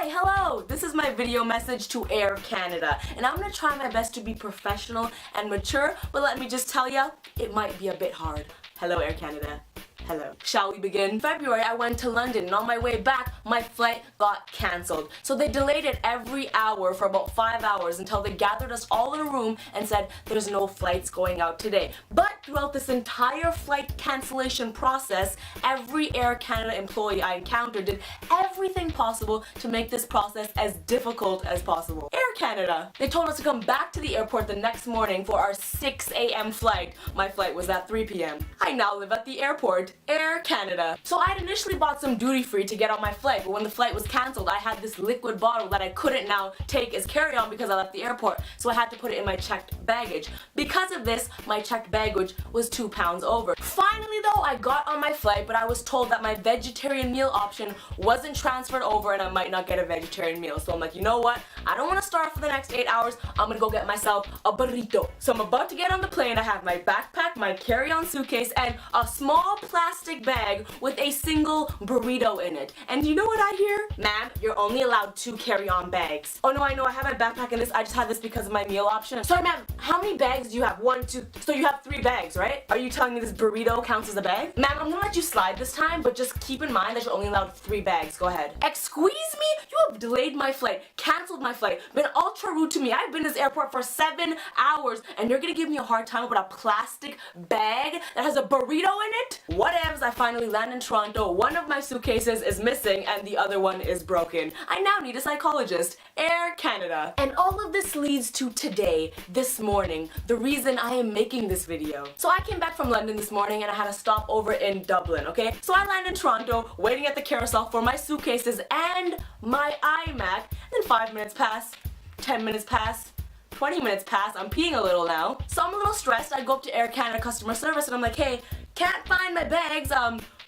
Why hello! This is my video message to Air Canada, and I'm gonna try my best to be professional and mature, but let me just tell ya, it might be a bit hard. Hello Air Canada. Hello. Shall we begin? In February, I went to London, and on my way back, my flight got cancelled. So they delayed it every hour for about 5 hours until they gathered us all in a room and said, there's no flights going out today. But throughout this entire flight cancellation process, every Air Canada employee I encountered did everything possible to make this process as difficult as possible. Air Canada. They told us to come back to the airport the next morning for our 6 a.m. flight. My flight was at 3 p.m. I now live at the airport. Air Canada. So I'd initially bought some duty free to get on my flight, but when the flight was cancelled, I had this liquid bottle that I couldn't now take as carry-on because I left the airport, so I had to put it in my checked baggage. Because of this, my checked baggage was 2 pounds over. Finally though, I got on my flight, but I was told that my vegetarian meal option wasn't transferred over and I might not get a vegetarian meal. So I'm like, you know what? I don't want to starve for the next 8 hours. I'm gonna go get myself a burrito. So I'm about to get on the plane. I have my backpack, my carry-on suitcase, and a small plastic bag with a single burrito in it. And you know what I hear? Ma'am, you're only allowed 2 carry-on bags. Oh no, I know, I have my backpack in this. I just had this because of my meal option. Sorry ma'am, how many bags do you have? 1, 2, so you have 3 bags, right? Are you telling me this burrito counts as a bag? Ma'am, I'm gonna let you slide this time, but just keep in mind that you're only allowed 3 bags. Go ahead. Excuse me? You have delayed my flight, canceled my flight, been ultra rude to me. I've been in this airport for 7 hours, and you're gonna give me a hard time about a plastic bag that has a burrito in it? Whatevs, I finally land in Toronto. One of my suitcases is missing and the other one is broken. I now need a psychologist. Air Canada. And all of this leads to today, this morning, the reason I am making this video. So I came back from London this morning and I had a stop over in Dublin, okay? So I landed in Toronto, waiting at the carousel for my suitcases and my iMac. Then 5 minutes pass, 10 minutes pass, 20 minutes pass, I'm peeing a little now. So I'm a little stressed. I go up to Air Canada customer service and I'm like, hey, can't find my bags.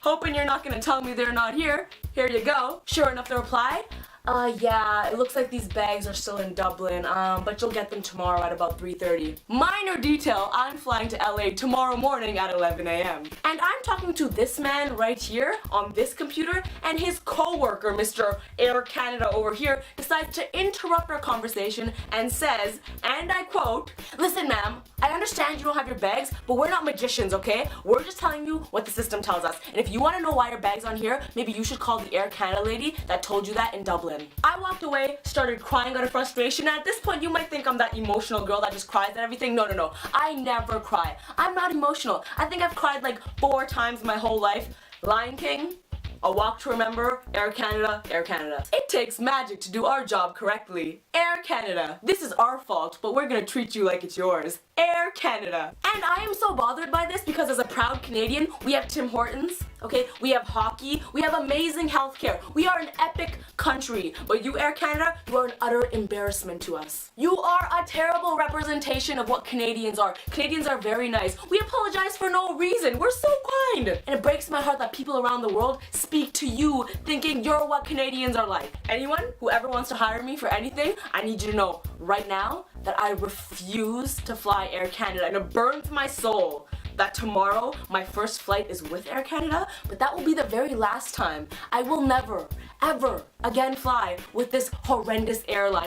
Hoping you're not gonna tell me they're not here. Here you go. Sure enough, the reply, yeah, it looks like these bags are still in Dublin, but you'll get them tomorrow at about 3:30. Minor detail, I'm flying to LA tomorrow morning at 11 a.m. And I'm talking to this man right here on this computer, and his co-worker, Mr. Air Canada over here, decides to interrupt our conversation and says, and I quote, listen ma'am, I understand you don't have your bags, but we're not magicians, okay? We're just telling you what the system tells us. And if you want to know why your bag's on here, maybe you should call the Air Canada lady that told you that in Dublin. I walked away, started crying out of frustration. At this point, you might think I'm that emotional girl that just cries at everything. No, no, no. I never cry. I'm not emotional. I think I've cried like 4 times my whole life. Lion King, A Walk to Remember, Air Canada, Air Canada. It takes magic to do our job correctly. Air Canada. This is our fault, but we're gonna treat you like it's yours. Air Canada. And I am so bothered by this because as a proud Canadian, we have Tim Hortons, okay? We have hockey, we have amazing healthcare. We are an epic country, but you, Air Canada, you are an utter embarrassment to us. You are a terrible representation of what Canadians are. Canadians are very nice. We apologize for no reason. We're so kind. And it breaks my heart that people around the world speak to you thinking you're what Canadians are like. Anyone who ever wants to hire me for anything, I need you to know right now that I refuse to fly Air Canada, and it burns my soul that tomorrow my first flight is with Air Canada, but that will be the very last time. I will never, ever again fly with this horrendous airline.